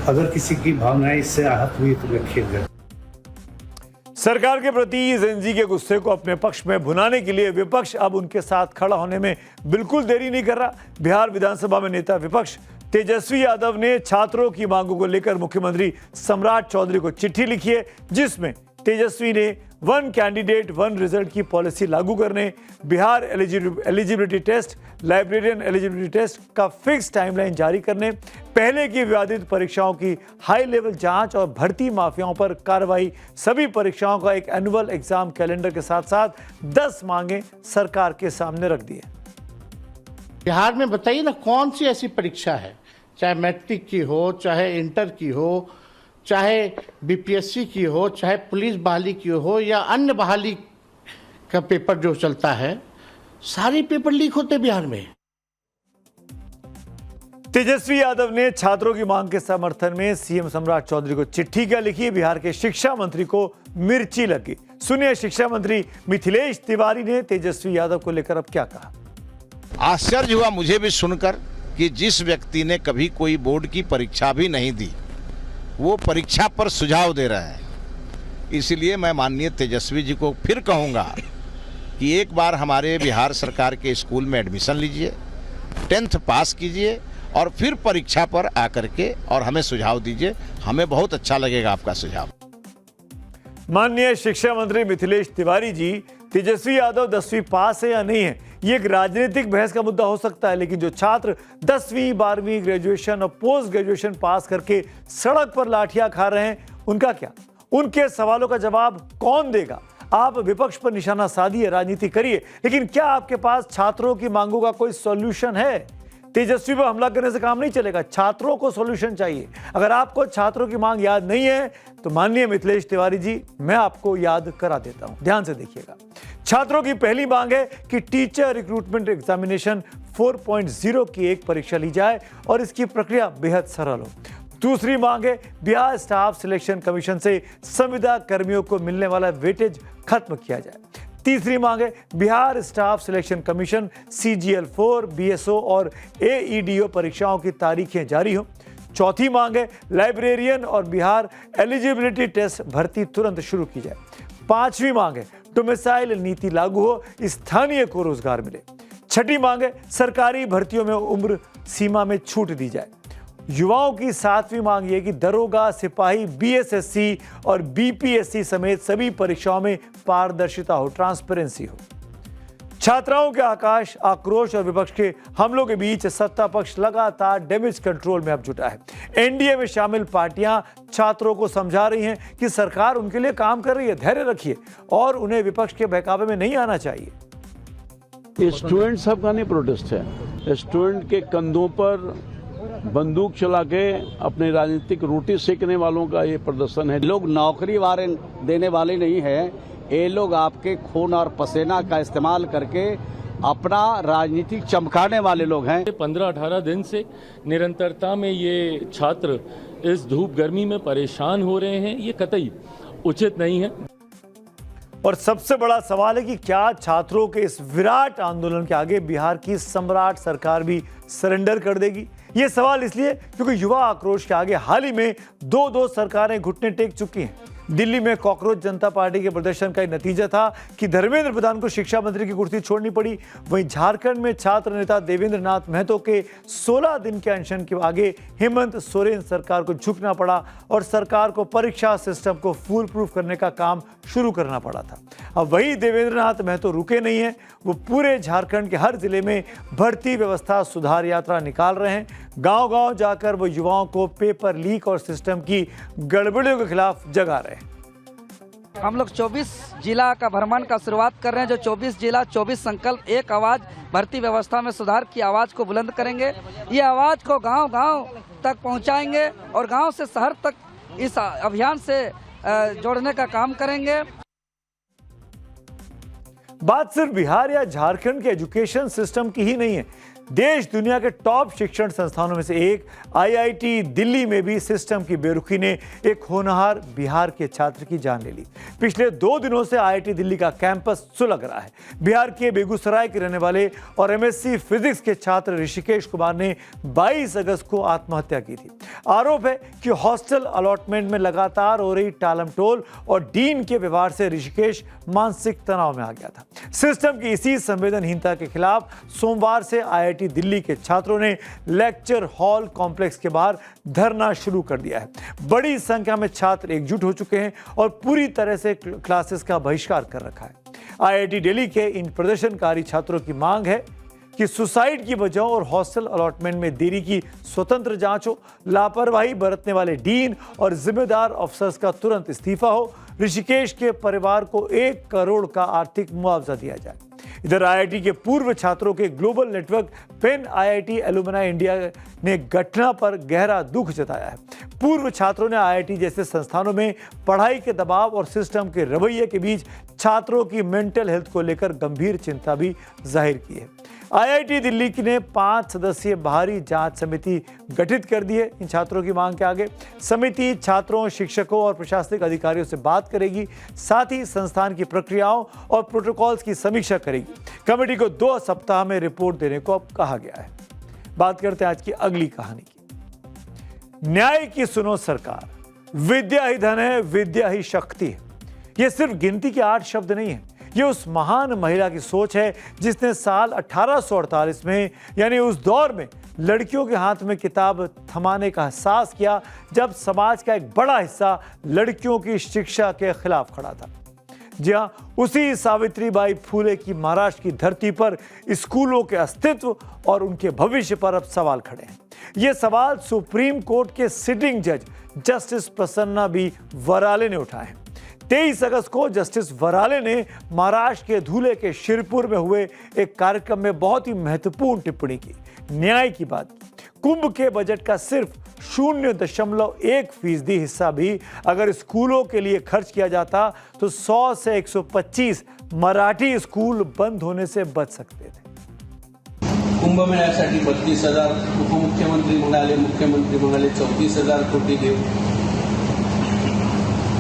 [SPEAKER 13] अगर किसी की भावनाएं इससे आहत हुई तो मैं खेद करता हूं।
[SPEAKER 1] सरकार के प्रति जेनजी के गुस्से को अपने पक्ष में भुनाने के लिए विपक्ष अब उनके साथ खड़ा होने में बिल्कुल देरी नहीं कर रहा। बिहार विधानसभा में नेता विपक्ष तेजस्वी यादव ने छात्रों की मांगों को लेकर मुख्यमंत्री सम्राट चौधरी को चिट्ठी लिखी है, जिसमें तेजस्वी ने 1 कैंडिडेट 1 रिजल्ट की पॉलिसी लागू करने, Bihar eligibility test, librarian eligibility test का फिक्स टाइमलाइन जारी करने, पहले की विवादित परीक्षाओं की हाई लेवल जांच और भर्ती माफियाओं पर कार्रवाई, सभी परीक्षाओं का एक एनुअल एग्जाम कैलेंडर के साथ साथ 10 मांगे सरकार के सामने रख दी है।
[SPEAKER 9] बिहार में बताइए ना, कौन सी ऐसी परीक्षा है, चाहे मैट्रिक की हो, चाहे इंटर की हो, चाहे बीपीएससी की हो, चाहे पुलिस बहाली की हो या अन्य बहाली का पेपर जो चलता है, सारे पेपर लीक होते बिहार में।
[SPEAKER 1] तेजस्वी यादव ने छात्रों की मांग के समर्थन में सीएम सम्राट चौधरी को चिट्ठी क्या लिखी, बिहार के शिक्षा मंत्री को मिर्ची लगी। सुनिए शिक्षा मंत्री मिथिलेश तिवारी ने तेजस्वी यादव को लेकर अब क्या कहा।
[SPEAKER 10] आश्चर्य हुआ मुझे भी सुनकर कि जिस व्यक्ति ने कभी कोई बोर्ड की परीक्षा भी नहीं दी, वो परीक्षा पर सुझाव दे रहा है। इसलिए मैं माननीय तेजस्वी जी को फिर कहूँगा कि एक बार हमारे बिहार सरकार के स्कूल में एडमिशन लीजिए, 10th पास कीजिए और फिर परीक्षा पर आकर के और हमें सुझाव दीजिए। हमें बहुत अच्छा लगेगा आपका सुझाव।
[SPEAKER 1] माननीय शिक्षा मंत्री मिथिलेश तिवारी जी, तेजस्वी यादव 10वीं पास है या नहीं है, ये एक राजनीतिक बहस का मुद्दा हो सकता है, लेकिन जो छात्र 10वीं 12वीं ग्रेजुएशन और पोस्ट ग्रेजुएशन पास करके सड़क पर लाठियां खा रहे हैं, उनका क्या? उनके सवालों का जवाब कौन देगा? आप विपक्ष पर निशाना साधिए, राजनीति करिए, लेकिन क्या आपके पास छात्रों की मांगों का कोई सॉल्यूशन है? तेजस्वी पर हमला करने से काम नहीं चलेगा, छात्रों को सॉल्यूशन चाहिए। अगर आपको छात्रों की मांग याद नहीं है तो माननीय मिथिलेश तिवारी जी, मैं आपको याद करा देता हूं, ध्यान से देखिएगा। छात्रों की पहली मांग है कि टीचर रिक्रूटमेंट एग्जामिनेशन 4.0 की एक परीक्षा ली जाए और इसकी प्रक्रिया बेहद सरल हो। दूसरी मांग है बिहार स्टाफ सिलेक्शन कमीशन से संविदा कर्मियों को मिलने वाला वेटेज खत्म किया जाए। तीसरी मांग है Bihar staff selection commission CGL4, BSO और AEDO परीक्षाओं की तारीखें जारी हो। चौथी मांग है लाइब्रेरियन और बिहार एलिजिबिलिटी टेस्ट भर्ती तुरंत शुरू की जाए। पांचवी मांग है डोमिसाइल नीति लागू हो, स्थानीय को रोजगार मिले। छठी मांग है सरकारी भर्तियों में उम्र सीमा में छूट दी जाए। युवाओं की सातवीं मांग यह कि दरोगा, सिपाही, BSSC और BPSC समेत सभी परीक्षाओं में पारदर्शिता हो, ट्रांसपेरेंसी हो। छात्राओं के आक्रोश और विपक्ष के हमलों के बीच सत्ता पक्ष लगातार डैमेज कंट्रोल में अब जुटा है। एनडीए में शामिल पार्टियां छात्रों को समझा रही हैं कि सरकार उनके लिए काम कर रही है, धैर्य रखिए और उन्हें विपक्ष के बहकावे में नहीं आना चाहिए।
[SPEAKER 14] स्टूडेंट सबका नहीं प्रोटेस्ट है, स्टूडेंट के कंधों पर बंदूक चला के अपने राजनीतिक रोटी सेकने वालों का ये प्रदर्शन है। लोग नौकरी देने वाले नहीं है, ये लोग आपके खून और पसीना का इस्तेमाल करके अपना राजनीतिक चमकाने वाले लोग हैं।
[SPEAKER 15] 15-18 दिन से निरंतरता में ये छात्र इस धूप गर्मी में परेशान हो रहे हैं, ये कतई उचित नहीं है।
[SPEAKER 1] और सबसे बड़ा सवाल है कि क्या छात्रों के इस विराट आंदोलन के आगे बिहार की सम्राट सरकार भी सरेंडर कर देगी? ये सवाल इसलिए क्योंकि युवा आक्रोश के आगे हाल ही में दो सरकारें घुटने टेक चुकी हैं। दिल्ली में कॉकरोच जनता पार्टी के प्रदर्शन का नतीजा था कि धर्मेंद्र प्रधान को शिक्षा मंत्री की कुर्सी छोड़नी पड़ी। वहीं झारखंड में छात्र नेता देवेंद्र नाथ महतो के 16 दिन के अनशन के आगे हेमंत सोरेन सरकार को झुकना पड़ा और सरकार को परीक्षा सिस्टम को फूल प्रूफ करने का काम शुरू करना पड़ा था। अब वही देवेंद्र नाथ महतो रुके नहीं हैं, वो पूरे झारखंड के हर जिले में भर्ती व्यवस्था सुधार यात्रा निकाल रहे हैं। गांव-गांव जाकर वो युवाओं को पेपर लीक और सिस्टम की गड़बड़ियों के खिलाफ जगा रहे हैं।
[SPEAKER 6] हम लोग 24 जिला का भ्रमण का शुरुआत कर रहे हैं, जो 24 जिला 24 संकल्प एक आवाज भर्ती व्यवस्था में सुधार की आवाज को बुलंद करेंगे। ये आवाज को गांव-गांव तक पहुंचाएंगे और गांव से शहर तक इस अभियान से जोड़ने का काम करेंगे।
[SPEAKER 1] बात सिर्फ बिहार या झारखंड के एजुकेशन सिस्टम की ही नहीं है। देश दुनिया के टॉप शिक्षण संस्थानों में से एक IIT दिल्ली में भी सिस्टम की बेरुखी ने एक होनहार बिहार के छात्र की जान ले ली। पिछले 2 दिनों से IIT दिल्ली का कैंपस सुलग रहा है। बिहार के बेगूसराय के रहने वाले और MSc फिजिक्स के छात्र ऋषिकेश कुमार ने 22 अगस्त को आत्महत्या की थी। आरोप है कि हॉस्टल अलॉटमेंट में लगातार हो रही टालमटोल और डीन के व्यवहार से ऋषिकेश मानसिक तनाव में आ गया था। सिस्टम की इसी संवेदनहीनता के खिलाफ सोमवार से IIT दिल्ली के छात्रों ने लेक्चर हॉल कॉम्प्लेक्स के बाहर धरना शुरू कर दिया है। बड़ी संख्या में छात्र एकजुट हो चुके हैं और पूरी तरह से क्लासेस का बहिष्कार कर रखा है। IIT दिल्ली के इन प्रदर्शनकारी छात्रों की मांग है कि सुसाइड की वजहों और हॉस्टल अलॉटमेंट में देरी की स्वतंत्र जांच हो, लापरवाही बरतने वाले डीन और जिम्मेदार अफसर्स का तुरंत इस्तीफा हो, ऋषिकेश के परिवार को 1 करोड़ का आर्थिक मुआवजा दिया जाए। इधर आईआईटी के पूर्व छात्रों के global network PAN IIT alumni India ने घटना पर गहरा दुख जताया है। पूर्व छात्रों ने आईआईटी जैसे संस्थानों में पढ़ाई के दबाव और सिस्टम के रवैये के बीच छात्रों की मेंटल हेल्थ को लेकर गंभीर चिंता भी जाहिर की है। आईआईटी दिल्ली ने 5 सदस्यीय बाहरी जांच समिति गठित कर दी है इन छात्रों की मांग के आगे। समिति छात्रों, शिक्षकों और प्रशासनिक अधिकारियों से बात करेगी, साथ ही संस्थान की प्रक्रियाओं और प्रोटोकॉल्स की समीक्षा करेगी। कमेटी को 2 सप्ताह में रिपोर्ट देने को अब कहा गया है। बात करते हैं आज की अगली कहानी की। न्याय की सुनो सरकार, विद्या ही धन है, विद्या ही शक्ति है। ये सिर्फ गिनती के 8 शब्द नहीं है, ये उस महान महिला की सोच है जिसने साल 1848 में, यानी उस दौर में, लड़कियों के हाथ में किताब थमाने का एहसास किया जब समाज का एक बड़ा हिस्सा लड़कियों की शिक्षा के खिलाफ खड़ा था। जी हाँ, उसी सावित्रीबाई फूले की महाराष्ट्र की धरती पर स्कूलों के अस्तित्व और उनके भविष्य पर अब सवाल खड़े हैं। ये सवाल सुप्रीम कोर्ट के सिटिंग जज जस्टिस प्रसन्ना बी वराले ने उठाए हैं। 23 अगस्त को जस्टिस वराले ने महाराष्ट्र के धुले के शिरपुर में हुए एक कार्यक्रम में बहुत ही महत्वपूर्ण टिप्पणी की, न्याय की बात की। कुंभ के बजट का सिर्फ 0.1% हिस्सा भी अगर स्कूलों के लिए खर्च किया जाता तो 100 से 125 मराठी स्कूल बंद होने से बच सकते थे।
[SPEAKER 16] कुंभमेळ्यासाठी 32,000 उपमुख्यमंत्री म्हणाले, मुख्यमंत्री म्हणाले 34,000 कोटी देऊ।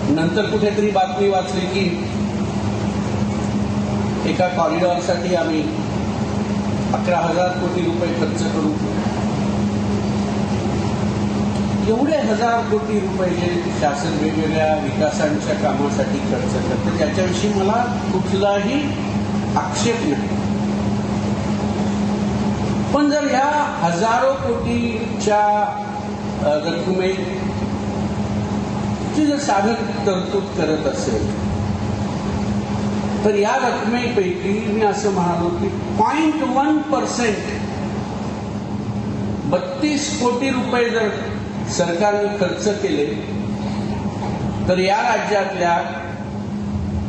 [SPEAKER 16] नंतर कुठेतरी बातमी वाचली की एका कॉरिडॉरसाठी आम्ही 11,000 कोटी रुपये खर्च करू। एवढे 1,000 कोटी रुपये जे शासन वेगवेगळ्या विकासांच्या कामासाठी खर्च करते त्याच्याविषयी मला कुठलाही आक्षेप नाही, पण जर या हजारो कोटीच्या रकमेची जर साधन तरतूद करत असेल तर या रकमेपैकी मी असं म्हणालो की 0.1% 32 कोटी रुपये जर सरकारने खर्च केले तर या राज्यातल्या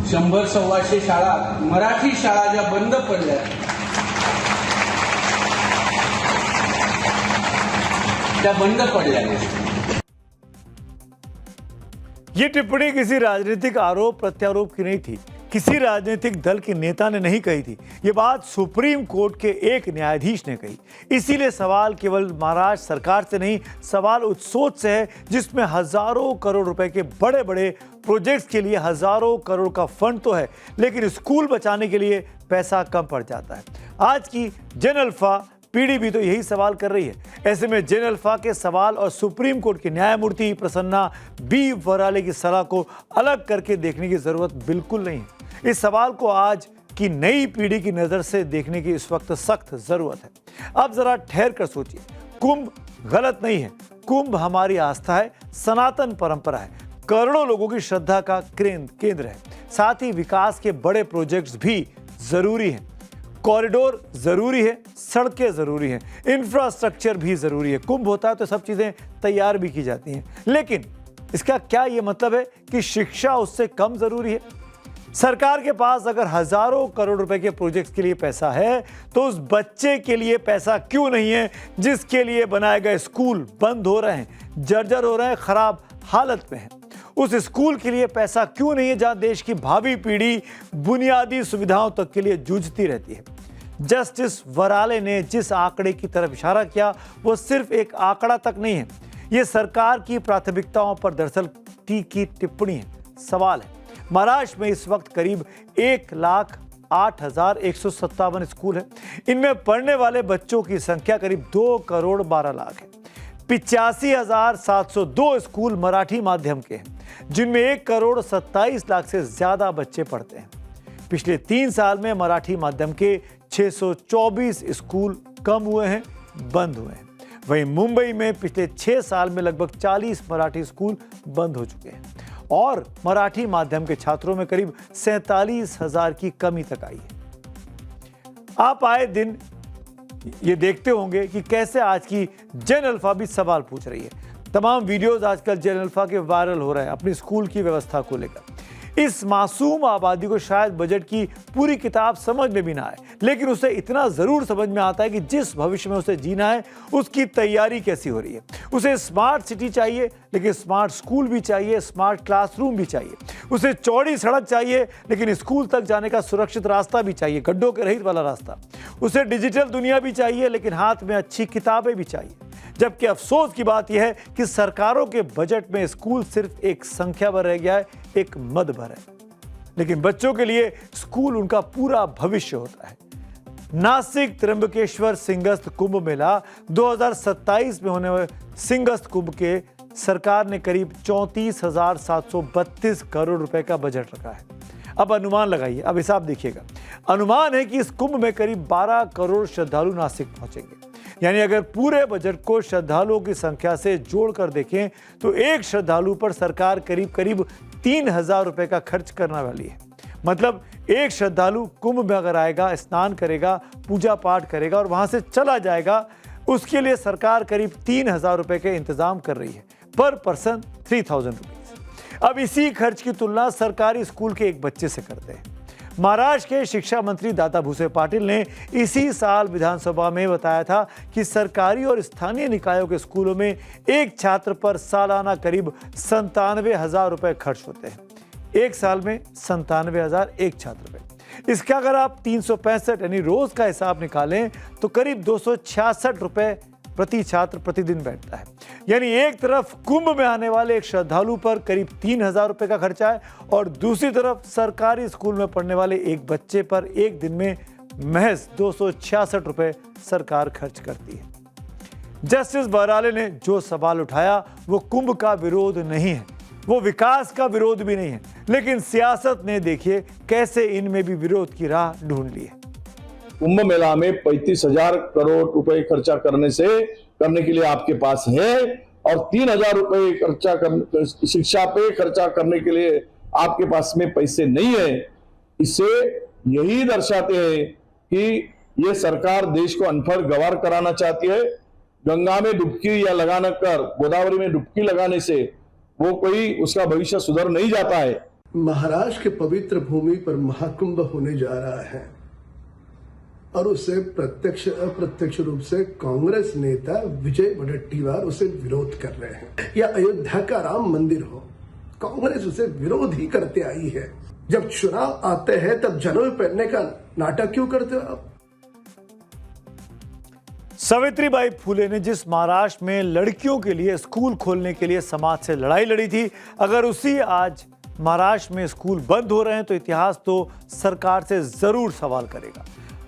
[SPEAKER 16] 100-125 शाळा, मराठी शाळा ज्या बंद पडल्या त्या बंद पडल्या नाही।
[SPEAKER 1] ये टिप्पणी किसी राजनीतिक आरोप प्रत्यारोप की नहीं थी, किसी राजनीतिक दल के नेता ने नहीं कही थी। ये बात सुप्रीम कोर्ट के एक न्यायाधीश ने कही। इसीलिए सवाल केवल महाराष्ट्र सरकार से नहीं, सवाल उस सोच से है जिसमें हजारों करोड़ रुपए के बड़े बड़े प्रोजेक्ट्स के लिए हजारों करोड़ का फंड तो है, लेकिन स्कूल बचाने के लिए पैसा कम पड़ जाता है। आज की जेन अल्फा पीढ़ी भी तो यही सवाल कर रही है। ऐसे में जेन अल्फा के सवाल और सुप्रीम कोर्ट की न्यायमूर्ति प्रसन्ना बी वराले की सलाह को अलग करके देखने की जरूरत बिल्कुल नहीं है। इस सवाल को आज की नई पीढ़ी की नजर से देखने की इस वक्त सख्त जरूरत है। अब जरा ठहर कर सोचिए, कुंभ गलत नहीं है, कुंभ हमारी आस्था है, सनातन परंपरा है, करोड़ों लोगों की श्रद्धा का केंद्र है। साथ ही विकास के बड़े प्रोजेक्ट्स भी जरूरी हैं, कॉरिडोर जरूरी है, सड़कें जरूरी हैं, इंफ्रास्ट्रक्चर भी जरूरी है। कुंभ होता है तो सब चीजें तैयार भी की जाती हैं, लेकिन इसका क्या ये मतलब है कि शिक्षा उससे कम जरूरी है? सरकार के पास अगर हजारों करोड़ रुपए के प्रोजेक्ट्स के लिए पैसा है तो उस बच्चे के लिए पैसा क्यों नहीं है जिसके लिए बनाए गए स्कूल बंद हो रहे हैं, जर्जर हो रहे हैं, खराब हालत में है? उस स्कूल के लिए पैसा क्यों नहीं है जहां देश की भावी पीढ़ी बुनियादी सुविधाओं तक के लिए जूझती रहती है? जस्टिस वराले ने जिस आंकड़े की तरफ इशारा किया वो सिर्फ एक आंकड़ा तक नहीं है, ये सरकार की प्राथमिकताओं पर दरअसल की टिप्पणी है, सवाल है। महाराष्ट्र में इस वक्त करीब 1,08,157 स्कूल है। इनमें पढ़ने वाले बच्चों की संख्या करीब 2,12,00,000 है। 85,702 स्कूल मराठी माध्यम के हैं, जिनमें 1,27,00,000 से ज्यादा बच्चे पढ़ते हैं। पिछले 3 साल में मराठी माध्यम के 624 स्कूल कम हुए हैं, बंद हुए हैं। वहीं मुंबई में पिछले 6 साल में लगभग 40 मराठी स्कूल बंद हो चुके हैं और मराठी माध्यम के छात्रों में करीब 47,000 की कमी तक आई है। आप आए दिन ये देखते होंगे कि कैसे आज की जेन अल्फा भी सवाल पूछ रही है। तमाम वीडियोस आजकल जेन अल्फा के वायरल हो रहे हैं अपनी स्कूल की व्यवस्था को लेकर। इस मासूम आबादी को शायद बजट की पूरी किताब समझ में भी ना आए, लेकिन उसे इतना जरूर समझ में आता है कि जिस भविष्य में उसे जीना है उसकी तैयारी कैसी हो रही है। उसे स्मार्ट सिटी चाहिए, लेकिन स्मार्ट स्कूल भी चाहिए, स्मार्ट क्लासरूम भी चाहिए। उसे चौड़ी सड़क चाहिए, लेकिन स्कूल तक जाने का सुरक्षित रास्ता भी चाहिए, गड्ढों के रहित वाला रास्ता। उसे डिजिटल दुनिया भी चाहिए, लेकिन हाथ में अच्छी किताबें भी चाहिए। जबकि अफसोस की बात यह है कि सरकारों के बजट में स्कूल सिर्फ एक संख्या भर रह गया है, एक मद भर है। लेकिन बच्चों के लिए स्कूल उनका पूरा भविष्य होता है। नासिक त्र्यंबकेश्वर सिंहस्थ कुंभ मेला 2027 में होने वाले सिंहस्थ कुंभ के सरकार ने करीब 34,732 करोड़ रुपए का बजट रखा है। अब अनुमान लगाइए, अब हिसाब देखिएगा। अनुमान है कि इस कुंभ में करीब 12 करोड़ श्रद्धालु नासिक पहुंचेंगे। यानी अगर पूरे बजट को श्रद्धालुओं की संख्या से जोड़कर देखें तो एक श्रद्धालु पर सरकार करीब 3,000 रुपए का खर्च करने वाली है। मतलब एक श्रद्धालु कुंभ में अगर आएगा, स्नान करेगा, पूजा पाठ करेगा और वहां से चला जाएगा, उसके लिए सरकार करीब 3,000 रुपए के इंतजाम कर रही है। पर पर्सन 3,000 रुपीज। अब इसी खर्च की तुलना सरकारी स्कूल के एक बच्चे से करते हैं। महाराष्ट्र के शिक्षा मंत्री दादा भूसे पाटिल ने इसी साल विधानसभा में बताया था कि सरकारी और स्थानीय निकायों के स्कूलों में एक छात्र पर सालाना करीब 97,000 रुपए खर्च होते हैं। एक साल में 97,000 एक छात्र पे। इसका अगर आप 365 यानी रोज का हिसाब निकालें तो करीब 266 रुपए प्रति छात्र प्रतिदिन बैठता है। यानी एक तरफ कुंभ में आने वाले एक श्रद्धालु पर करीब 3,000 रुपए का खर्चा है और दूसरी तरफ सरकारी स्कूल में पढ़ने वाले एक बच्चे पर एक दिन में महज 266 रुपए सरकार खर्च करती है। जस्टिस बहराले ने जो सवाल उठाया वो कुंभ का विरोध नहीं है, वो विकास का विरोध भी नहीं है, लेकिन सियासत ने देखिए कैसे इनमें भी विरोध की राह ढूंढ ली है।
[SPEAKER 17] कुंभ मेला में 35,000 करोड़ रुपए खर्चा करने के लिए आपके पास है और 3,000 रुपए खर्चा शिक्षा पे खर्चा करने के लिए आपके पास में पैसे नहीं है। इससे यही दर्शाते हैं कि ये सरकार देश को अनपढ़ गवार कराना चाहती है। गंगा में डुबकी या लगाना कर गोदावरी में डुबकी लगाने से वो कोई उसका भविष्य सुधर नहीं जाता है।
[SPEAKER 18] महाराष्ट्र के पवित्र भूमि पर महाकुंभ होने जा रहा है और उसे प्रत्यक्ष अप्रत्यक्ष रूप से कांग्रेस नेता विजय वडेट्टीवार उसे विरोध कर रहे हैं। या अयोध्या का राम मंदिर हो, कांग्रेस उसे विरोध ही करते आई है। जब चुनाव आते हैं तब जनेऊ पहनने का नाटक क्यों करते हो आप?
[SPEAKER 1] सावित्रीबाई फूले ने जिस महाराष्ट्र में लड़कियों के लिए स्कूल खोलने के लिए समाज से लड़ाई लड़ी थी, अगर उसी आज महाराष्ट्र में स्कूल बंद हो रहे हैं तो इतिहास तो सरकार से जरूर सवाल करेगा।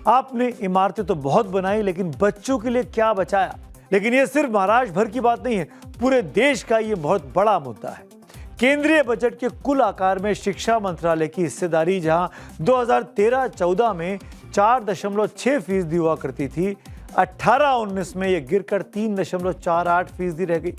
[SPEAKER 1] आपने इमारतें तो बहुत बनाई, लेकिन बच्चों के लिए क्या बचाया? लेकिन ये सिर्फ महाराष्ट्र भर की बात नहीं है, पूरे देश का ये बहुत बड़ा मुद्दा है। केंद्रीय बजट के कुल आकार में शिक्षा मंत्रालय की हिस्सेदारी जहां 2013-14 में 4.6% हुआ करती थी, 18-19 में यह गिरकर 3.48% रह गई।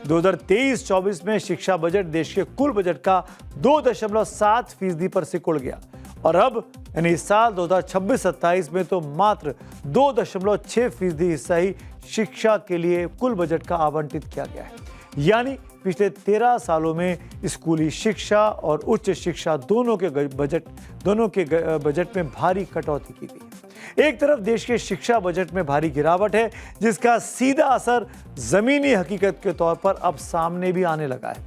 [SPEAKER 1] 2023-24 में शिक्षा बजट देश के कुल बजट का 2.7% पर सिकुड़ गया और अब यानी इस साल 2026-27 में तो मात्र 2.6% हिस्सा ही शिक्षा के लिए कुल बजट का आवंटित किया गया है। यानी पिछले 13 सालों में स्कूली शिक्षा और उच्च शिक्षा दोनों के बजट में भारी कटौती की गई है। एक तरफ देश के शिक्षा बजट में भारी गिरावट है, जिसका सीधा असर जमीनी हकीकत के तौर पर अब सामने भी आने लगा है।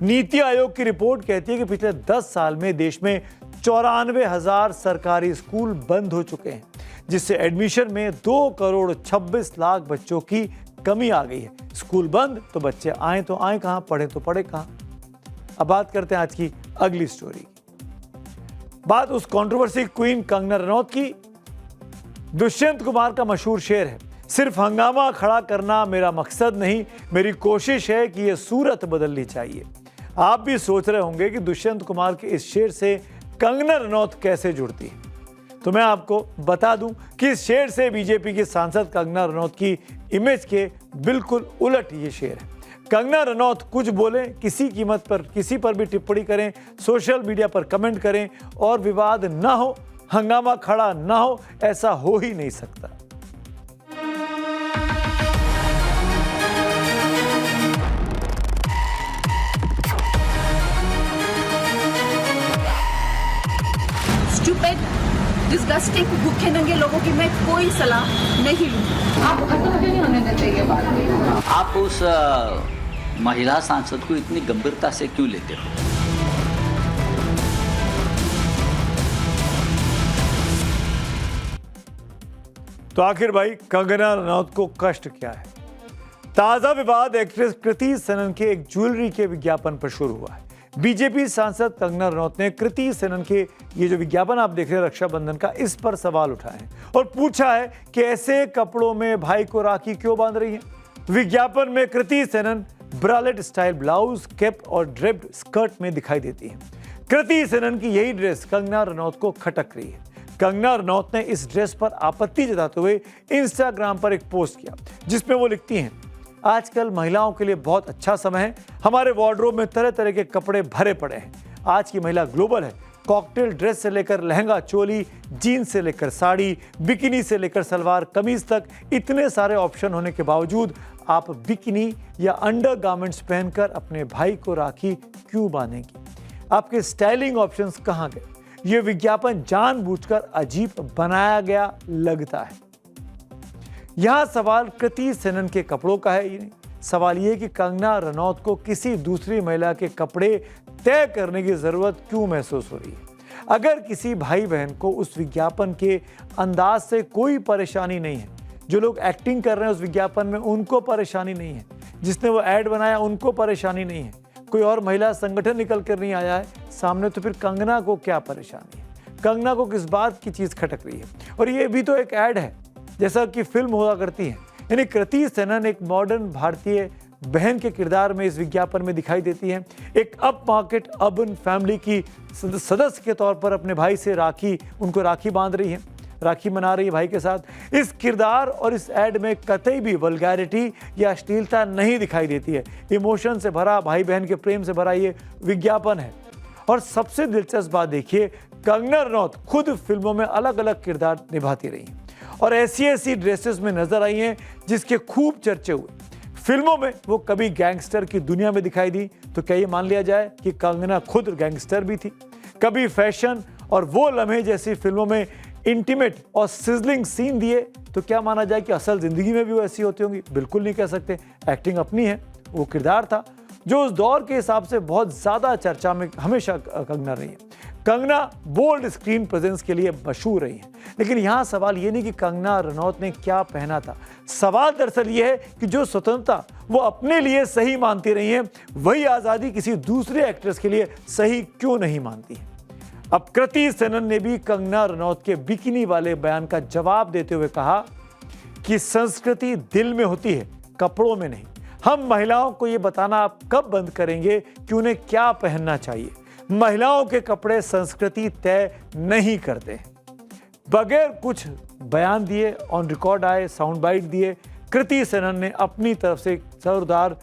[SPEAKER 1] नीति आयोग की रिपोर्ट कहती है कि पिछले 10 साल में देश में 94,000 सरकारी स्कूल बंद हो चुके हैं, जिससे एडमिशन में 2,26,00,000 बच्चों की कमी आ गई है। स्कूल बंद तो बच्चे आए तो आए कहां, पढ़े तो पढ़े कहां। अब बात करते हैं आज की अगली स्टोरी। बात उस कंट्रोवर्सी क्वीन कंगना रनौत की। दुष्यंत कुमार का मशहूर शेर है, सिर्फ हंगामा खड़ा करना मेरा मकसद नहीं, मेरी कोशिश है कि यह सूरत बदलनी चाहिए। आप भी सोच रहे होंगे कि दुष्यंत कुमार के इस शेर से कंगना रनौत कैसे जुड़ती है, तो मैं आपको बता दूं कि इस शेर से बीजेपी की सांसद कंगना रनौत की इमेज के बिल्कुल उलट ये शेर है। कंगना रनौत कुछ बोलें, किसी कीमत पर किसी पर भी टिप्पणी करें, सोशल मीडिया पर कमेंट करें और विवाद ना हो, हंगामा खड़ा ना हो, ऐसा हो ही नहीं सकता।
[SPEAKER 19] डिस्गस्टिंग भूखे नंगे लोगों की मैं कोई सलाह नहीं लूंगी। आप खत्म नहीं होने देते ये बात।
[SPEAKER 20] आप उस महिला सांसद को इतनी गंभीरता से क्यों लेते हो?
[SPEAKER 1] तो आखिर भाई कंगना रनौत को कष्ट क्या है? ताजा विवाद एक्ट्रेस कृति सेनन के एक ज्वेलरी के विज्ञापन पर शुरू हुआ है। बीजेपी सांसद कंगना रनौत ने कृति सेनन के ये जो विज्ञापन आप देख रहे हैं रक्षाबंधन का, इस पर सवाल उठाए हैं और पूछा है कि ऐसे कपड़ों में भाई को राखी क्यों बांध रही है। विज्ञापन में Kriti Sanon bralette style blouse, cap और ड्रेप्ड स्कर्ट में दिखाई देती है। कृति सेनन की यही ड्रेस कंगना रनौत को खटक रही है। कंगना रनौत ने इस ड्रेस पर आपत्ति जताते हुए इंस्टाग्राम पर एक पोस्ट किया जिसमें वो लिखती हैं, आजकल महिलाओं के लिए बहुत अच्छा समय है। हमारे वार्डरोब में तरह तरह के कपड़े भरे पड़े हैं। आज की महिला ग्लोबल है। कॉकटेल ड्रेस से लेकर लहंगा चोली, जीन्स से लेकर साड़ी, बिकिनी से लेकर सलवार कमीज तक इतने सारे ऑप्शन होने के बावजूद आप बिकिनी या अंडरगारमेंट्स पहनकर अपने भाई को राखी क्यों बांधेंगी? आपके स्टाइलिंग ऑप्शंस कहाँ गए? ये विज्ञापन जानबूझकर अजीब बनाया गया लगता है। यहां सवाल कृति सेनन के कपड़ों का है ही नहीं, सवाल ये कि कंगना रनौत को किसी दूसरी महिला के कपड़े तय करने की जरूरत क्यों महसूस हो रही है? अगर किसी भाई बहन को उस विज्ञापन के अंदाज से कोई परेशानी नहीं है, जो लोग एक्टिंग कर रहे हैं उस विज्ञापन में उनको परेशानी नहीं है, जिसने वो ऐड बनाया उनको परेशानी नहीं है, कोई और महिला संगठन निकल कर नहीं आया है सामने, तो फिर कंगना को क्या परेशानी है? कंगना को किस बात की चीज खटक रही है? और ये भी तो एक ऐड है जैसा कि फिल्म हुआ करती है। यानी कृति सेनन एक मॉडर्न भारतीय बहन के किरदार में इस विज्ञापन में दिखाई देती है। एक अप मार्केट अर्बन फैमिली की सदस्य के तौर पर अपने भाई से उनको राखी बांध रही है, राखी मना रही है भाई के साथ। इस किरदार और इस एड में कतई भी वल्गैरिटी या अश्लीलता नहीं दिखाई देती है। इमोशन से भरा, भाई बहन के प्रेम से भरा ये विज्ञापन है। और सबसे दिलचस्प बात देखिए, कंगना रनौत खुद फिल्मों में अलग अलग किरदार निभाती रही हैं और ऐसी ड्रेसेस में नजर आई हैं जिसके खूब चर्चे हुए। फिल्मों में वो कभी गैंगस्टर की दुनिया में दिखाई दी तो क्या ये मान लिया जाए कि कंगना खुद गैंगस्टर भी थी? कभी फैशन और वो लम्हे जैसी फिल्मों में इंटीमेट और सिजलिंग सीन दिए तो क्या माना जाए कि असल जिंदगी में भी वो ऐसी होती होंगी? बिल्कुल नहीं कह सकते। एक्टिंग अपनी है, वो किरदार था जो उस दौर के हिसाब से बहुत ज्यादा चर्चा में हमेशा कंगना रही है। कंगना बोल्ड स्क्रीन प्रेजेंस के लिए मशहूर रही है। लेकिन यहाँ सवाल ये नहीं कि कंगना रनौत ने क्या पहना था, सवाल दरअसल ये है कि जो स्वतंत्रता वो अपने लिए सही मानती रही है, वही आज़ादी किसी दूसरे एक्ट्रेस के लिए सही क्यों नहीं मानती है? अब कृति सेनन ने भी कंगना रनौत के बिकिनी वाले बयान का जवाब देते हुए कहा कि संस्कृति दिल में होती है, कपड़ों में नहीं। हम महिलाओं को ये बताना आप कब बंद करेंगे कि उन्हें क्या पहनना चाहिए? महिलाओं के कपड़े संस्कृति तय नहीं करते। बगैर कुछ बयान दिए, ऑन रिकॉर्ड आए, साउंड बाइट दिए, कृति सेनन ने अपनी तरफ से जोरदार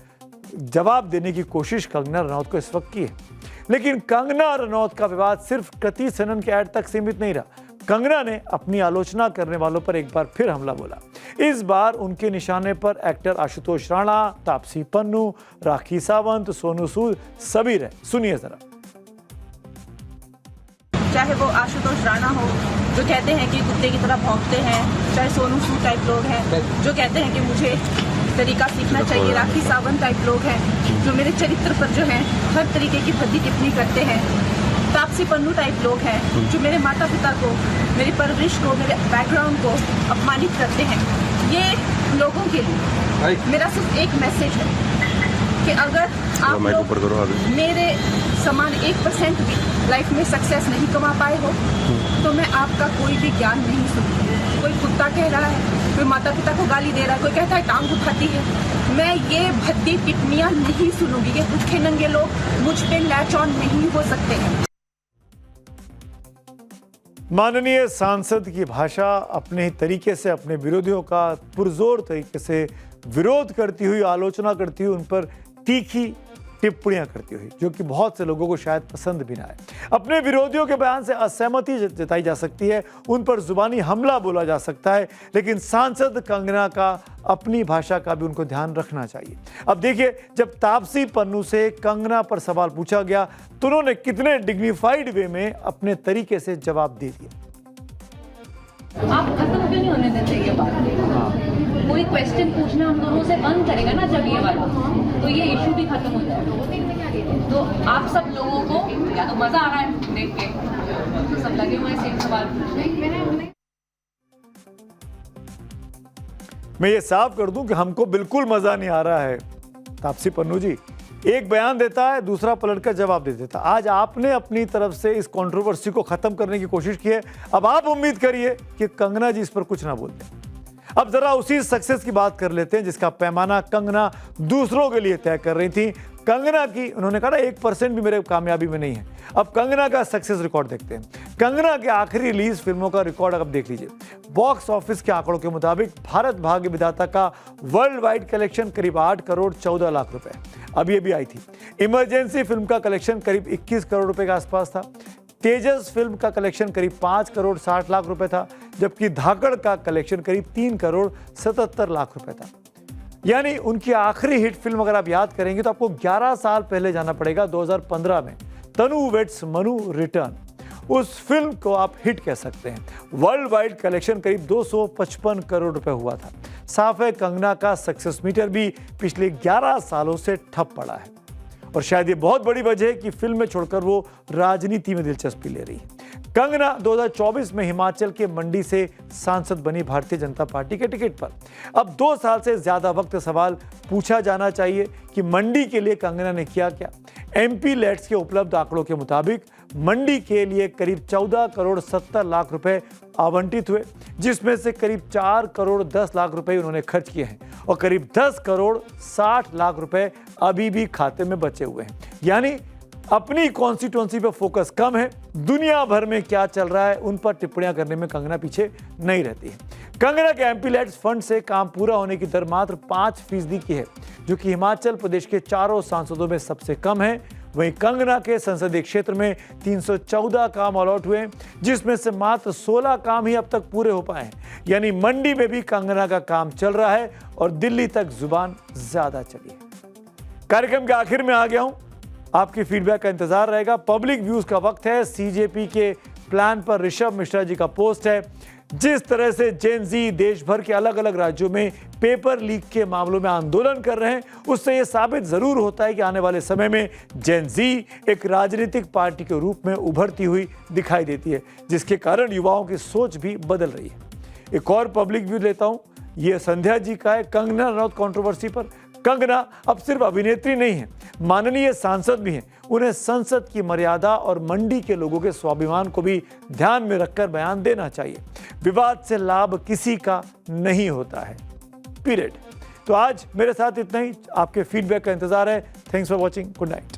[SPEAKER 1] जवाब देने की कोशिश कंगना रनौत को इस वक्त की है। लेकिन कंगना रनौत का विवाद सिर्फ कृति सेनन के ऐड तक सीमित नहीं रहा। कंगना ने अपनी आलोचना करने वालों पर एक बार फिर हमला बोला। इस बार उनके निशाने पर एक्टर आशुतोष राणा, तापसी पन्नू, राखी सावंत, सोनू सूद सभी रहे। सुनिए जरा।
[SPEAKER 19] चाहे वो आशुतोष राणा हो जो कहते हैं कि कुत्ते की तरह भौंकते हैं, चाहे सोनू सूद टाइप लोग हैं जो कहते हैं कि मुझे तरीका सीखना चाहिए, राखी सावंत टाइप लोग हैं जो मेरे चरित्र पर जो है हर तरीके की भद्दी टिप्पणी करते हैं, तापसी पन्नू टाइप लोग हैं जो मेरे माता पिता को, मेरी परवरिश को, मेरे बैकग्राउंड को अपमानित करते हैं। ये लोगों के लिए मेरा सिर्फ एक मैसेज है कि अगर आप लोग मेरे समान 1% भी लाइफ में सक्सेस नहीं कमा पाए हो तो मैं आपका कोई भी ज्ञान नहीं सुनूंगी। कोई कुत्ता कह रहा है, कोई माता पिता को गाली दे रहा है, कोई कहता है टांग उठाती है, मैं ये भद्दी टिप्पणियां नहीं सुनूंगी। ये भूखे नंगे लोग मुझ पे लैच ऑन नहीं हो सकते हैं।
[SPEAKER 1] माननीय सांसद की भाषा अपने तरीके से अपने विरोधियों का पुरजोर तरीके से विरोध करती हुई, आलोचना करती हुई, उन पर तीखी टिप्पणियां करती हुई, जो कि बहुत से लोगों को शायद पसंद भी ना आए। अपने विरोधियों के बयान से असहमति जताई जा सकती है, उन पर जुबानी हमला बोला जा सकता है, लेकिन सांसद कंगना का अपनी भाषा का भी उनको ध्यान रखना चाहिए। अब देखिए, जब तापसी पन्नू से कंगना पर सवाल पूछा गया तो उन्होंने कितने डिग्निफाइड वे में अपने तरीके से जवाब दे दिया।
[SPEAKER 19] आप खत्म क्यों नहीं होने देते ये बात? कोई क्वेश्चन पूछना हम दोनों से बंद करेगा ना जब ये वाला, तो ये इशू भी खत्म हो जाएगा। तो आप सब लोगों को या तो मजा आ रहा है देख के, तो सब लगे हुए सेम सवाल पूछने।
[SPEAKER 1] मैं ये साफ कर दूं कि हमको बिल्कुल मजा नहीं आ रहा है। तापसी पन्नू जी एक बयान देता है, दूसरा पलटकर जवाब दे देता। आज आपने अपनी तरफ से इस कंट्रोवर्सी को खत्म करने की कोशिश की है, अब आप उम्मीद करिए कि कंगना जी इस पर कुछ ना बोलते। अब जरा उसी सक्सेस की बात कर लेते हैं जिसका पैमाना कंगना दूसरों के लिए तय कर रही थी। कंगना की, उन्होंने कहा ना 1% भी मेरे कामयाबी में नहीं है। अब कंगना का सक्सेस रिकॉर्ड देखते हैं। कंगना के आखिरी रिलीज फिल्मों का रिकॉर्ड अब देख लीजिए। बॉक्स ऑफिस के आंकड़ों के मुताबिक भारत भाग्य विधाता का वर्ल्ड वाइड कलेक्शन करीब 8 करोड़ 14 लाख रुपए, अब ये भी आई थी। इमरजेंसी फिल्म का कलेक्शन करीब 21 करोड़ रुपए के आसपास था। तेजस फिल्म का कलेक्शन करीब 5 करोड़ 60 लाख रुपए था, जबकि धाकड़ का कलेक्शन करीब 3 करोड़ 77 लाख रुपए था। यानी उनकी आखिरी हिट फिल्म अगर आप याद करेंगे तो आपको 11 साल पहले जाना पड़ेगा। 2015 में तनु वेट्स मनु रिटर्न, उस फिल्म को आप हिट कह सकते हैं। वर्ल्ड वाइड कलेक्शन करीब 255 करोड़ रुपए हुआ था। साफ है कंगना का सक्सेस मीटर भी पिछले 11 सालों से ठप पड़ा है, और शायद ये बहुत बड़ी वजह है कि फिल्म में छोड़कर वो राजनीति में दिलचस्पी ले रही है। कंगना 2024 में हिमाचल के मंडी से सांसद बनी भारतीय जनता पार्टी के टिकट पर। अब 2 साल से ज्यादा वक्त सवाल पूछा जाना चाहिए कि मंडी के लिए कंगना ने किया क्या। एमपी लेट्स के उपलब्ध आंकड़ों के मुताबिक मंडी के लिए करीब 14 करोड़ 70 लाख रुपए आवंटित हुए, जिसमें से करीब 4 करोड़ 10 लाख रुपए उन्होंने खर्च किए हैं और करीब 10 करोड़ 60 लाख रुपए अभी भी खाते में बचे हुए हैं। यानी अपनी कॉन्स्टिट्यूंसी पर फोकस कम है, दुनिया भर में क्या चल रहा है उन पर टिप्पणियां करने में कंगना पीछे नहीं रहती है। कंगना के एमपी लेट्स फंड से काम पूरा होने की दर मात्र 5% की है, जो कि हिमाचल प्रदेश के चारों सांसदों में सबसे कम है। वहीं कंगना के संसदीय क्षेत्र में 314 काम अलॉट हुए, जिसमें से मात्र 16 काम ही अब तक पूरे हो पाए हैं। यानी मंडी में भी कंगना का काम चल रहा है और दिल्ली तक जुबान ज्यादा चली है। कार्यक्रम के आखिर में आ गया हूं, आपकी फीडबैक का इंतजार रहेगा। पब्लिक व्यूज का वक्त है। सीजेपी के प्लान पर ऋषभ मिश्रा जी का पोस्ट है। जिस तरह से जेन जी देश भर के अलग अलग राज्यों में पेपर लीक के मामलों में आंदोलन कर रहे हैं, उससे यह साबित जरूर होता है कि आने वाले समय में जेन जी एक राजनीतिक पार्टी के रूप में उभरती हुई दिखाई देती है, जिसके कारण युवाओं की सोच भी बदल रही है। एक और पब्लिक व्यू लेता हूं, यह संध्या जी का है कंगना रनौत कंट्रोवर्सी पर। कंगना अब सिर्फ अभिनेत्री नहीं है, माननीय सांसद भी हैं। उन्हें संसद की मर्यादा और मंडी के लोगों के स्वाभिमान को भी ध्यान में रखकर बयान देना चाहिए। विवाद से लाभ किसी का नहीं होता है, पीरियड। तो आज मेरे साथ इतना ही। आपके फीडबैक का इंतजार है। Thanks for watching. Good night.